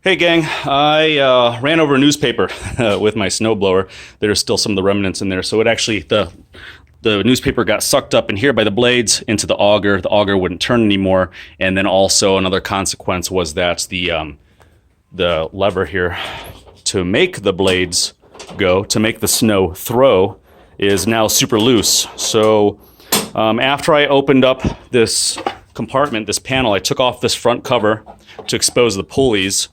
Hey gang, I ran over a newspaper with my snowblower. There's still some of the remnants in there, so it actually the newspaper got sucked up in here by the blades into the auger. The auger wouldn't turn anymore, and then also another consequence was that the lever here to make the blades go, to make the snow throw, is now super loose. So after I opened up this compartment, this panel, I took off this front cover to expose the pulleys.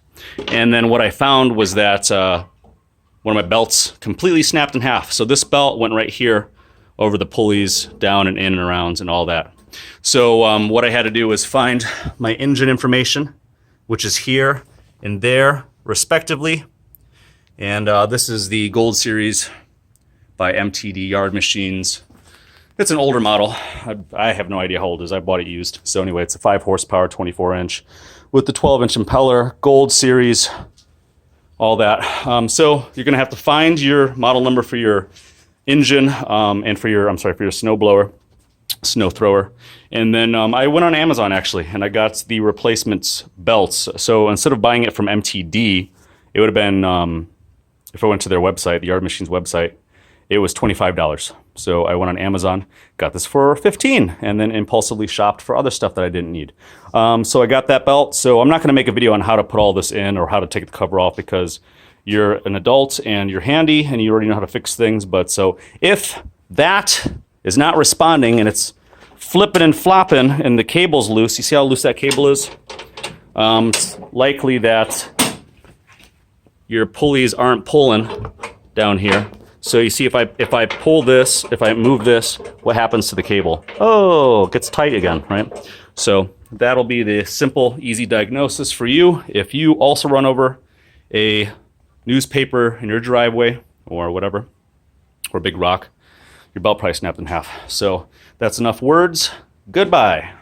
And then what I found was that one of my belts completely snapped in half. So this belt went right here over the pulleys, down and in and around and all that. So what I had to do was find my engine information, which is here and there, respectively. And this is the Gold Series by MTD Yard Machines. It's an older model. I have no idea how old it is. I bought it used. So anyway, it's a 5 horsepower, 24 inch with the 12-inch impeller, Gold Series, all that. So you're gonna have to find your model number for your engine and for your, for your snowblower, snow thrower. And then I went on Amazon actually, and I got the replacement belts. So instead of buying it from MTD, it would have been, if I went to their website, the Yard Machines website, it was $25. So I went on Amazon, got this for $15, and then impulsively shopped for other stuff that I didn't need. So I got that belt. So I'm not gonna make a video on how to put all this in or how to take the cover off because you're an adult and you're handy and you already know how to fix things. But so if that is not responding and it's flipping and flopping and the cable's loose, you see how loose that cable is? It's likely that your pulleys aren't pulling down here. So you see if I pull this, if I move this, what happens to the cable? Oh, it gets tight again, right? So that'll be the simple, easy diagnosis for you. If you also run over a newspaper in your driveway or whatever, or a big rock, your belt probably snapped in half. So that's enough words. Goodbye.